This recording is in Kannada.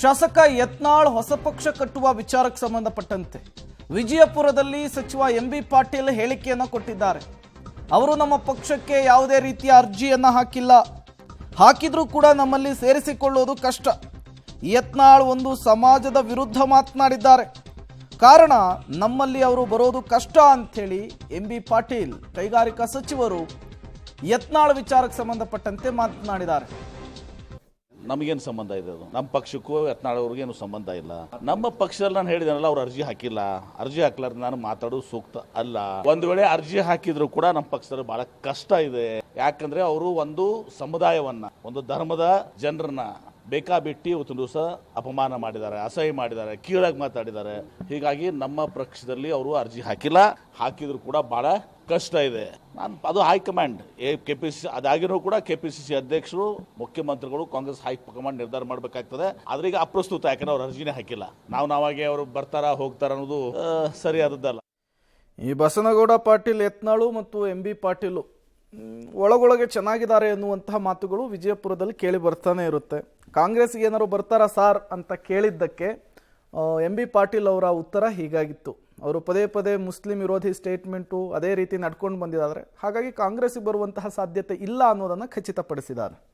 ಶಾಸಕ ಯತ್ನಾಳ್ ಹೊಸ ಪಕ್ಷ ಕಟ್ಟುವ ವಿಚಾರಕ್ಕೆ ಸಂಬಂಧಪಟ್ಟಂತೆ ವಿಜಯಪುರದಲ್ಲಿ ಸಚಿವ ಎಂಬಿ ಪಾಟೀಲ್ ಹೇಳಿಕೆಯನ್ನು ಕೊಟ್ಟಿದ್ದಾರೆ. ಅವರು ನಮ್ಮ ಪಕ್ಷಕ್ಕೆ ಯಾವುದೇ ರೀತಿಯ ಅರ್ಜಿಯನ್ನು ಹಾಕಿಲ್ಲ, ಹಾಕಿದ್ರೂ ಕೂಡ ನಮ್ಮಲ್ಲಿ ಸೇರಿಸಿಕೊಳ್ಳೋದು ಕಷ್ಟ. ಯತ್ನಾಳ್ ಒಂದು ಸಮಾಜದ ವಿರುದ್ಧ ಮಾತನಾಡಿದ್ದಾರೆ. ಕಾರಣ ನಮ್ಮಲ್ಲಿ ಅವರು ಬರೋದು ಕಷ್ಟ ಅಂಥೇಳಿ ಎಂಬಿ ಪಾಟೀಲ್ ಕೈಗಾರಿಕಾ ಸಚಿವರು ಯತ್ನಾಳ್ ವಿಚಾರಕ್ಕೆ ಸಂಬಂಧಪಟ್ಟಂತೆ ಮಾತನಾಡಿದ್ದಾರೆ. ನಮಗೇನು ಸಂಬಂಧ ಇದೆ? ಅದು ನಮ್ಮ ಪಕ್ಷಕ್ಕೂ ಯತ್ನಾಳ್ ಅವ್ರಿಗೇನು ಸಂಬಂಧ ಇಲ್ಲ. ನಮ್ಮ ಪಕ್ಷದಲ್ಲಿ ನಾನು ಹೇಳಿದನಲ್ಲ, ಅವ್ರು ಅರ್ಜಿ ಹಾಕಿಲ್ಲ. ಅರ್ಜಿ ಹಾಕ್ಲಾರ್ದು ನಾನು ಮಾತಾಡೋದು ಸೂಕ್ತ ಅಲ್ಲ. ಒಂದು ವೇಳೆ ಅರ್ಜಿ ಹಾಕಿದ್ರು ಕೂಡ ನಮ್ಮ ಪಕ್ಷದಲ್ಲಿ ಬಹಳ ಕಷ್ಟ ಇದೆ. ಯಾಕಂದ್ರೆ ಅವರು ಒಂದು ಸಮುದಾಯವನ್ನ, ಒಂದು ಧರ್ಮದ ಜನರನ್ನ ಬೇಕಾಬಿಟ್ಟಿ ಇವತ್ತು ದಿವಸ ಅಪಮಾನ ಮಾಡಿದ್ದಾರೆ, ಅಸಹ್ಯ ಮಾಡಿದ್ದಾರೆ, ಕೀಳಾಗಿ ಮಾತಾಡಿದ್ದಾರೆ. ಹೀಗಾಗಿ ನಮ್ಮ ಪಕ್ಷದಲ್ಲಿ ಅವರು ಅರ್ಜಿ ಹಾಕಿಲ್ಲ. ಹಾಕಿದ್ರು ಕೂಡ ಬಹಳ ಕಷ್ಟ ಇದೆ. ಅದು ಹೈಕಮಾಂಡ್ ಕೆಪಿಸಿಸಿ ಅದಾಗಿನೂ ಕೂಡ ಕೆಪಿಸಿಸಿ ಅಧ್ಯಕ್ಷರು, ಮುಖ್ಯಮಂತ್ರಿಗಳು, ಕಾಂಗ್ರೆಸ್ ಹೈಕಮಾಂಡ್ ನಿರ್ಧಾರ ಮಾಡಬೇಕಾಗ್ತದೆ. ಆದ್ರೆ ಈಗ ಅಪ್ರಸ್ತುತ, ಯಾಕಂದ್ರೆ ಅವ್ರು ಅರ್ಜಿನೇ ಹಾಕಿಲ್ಲ. ನಾವಾಗೆ ಅವರು ಬರ್ತಾರ ಹೋಗ್ತಾರ ಅನ್ನೋದು ಸರಿಯಾದದ್ದಲ್ಲ. ಈ ಬಸನಗೌಡ ಪಾಟೀಲ್, ಯತ್ನಾಳು ಮತ್ತು ಎಂಬಿ ಪಾಟೀಲ್ ಒಳಗೊಳಗೆ ಚೆನ್ನಾಗಿದ್ದಾರೆ ಎನ್ನುವಂತಹ ಮಾತುಗಳು ವಿಜಯಪುರದಲ್ಲಿ ಕೇಳಿ ಬರ್ತಾನೆ ಇರುತ್ತೆ. ಕಾಂಗ್ರೆಸ್ಗೆ ಏನಾದ್ರು ಬರ್ತಾರಾ ಸಾರ್ ಅಂತ ಕೇಳಿದ್ದಕ್ಕೆ ಎಂಬಿ ಪಾಟೀಲ್ ಅವರ ಉತ್ತರ ಹೀಗಾಗಿತ್ತು. ಅವರು ಪದೇ ಪದೇ ಮುಸ್ಲಿಂ ವಿರೋಧಿ ಸ್ಟೇಟ್ಮೆಂಟು ಅದೇ ರೀತಿ ನಡ್ಕೊಂಡು ಬಂದಿದ್ದಾರೆ. ಹಾಗಾಗಿ ಕಾಂಗ್ರೆಸ್ಗೆ ಬರುವಂತಹ ಸಾಧ್ಯತೆ ಇಲ್ಲ ಅನ್ನೋದನ್ನು ಖಚಿತಪಡಿಸಿದ್ದಾರೆ.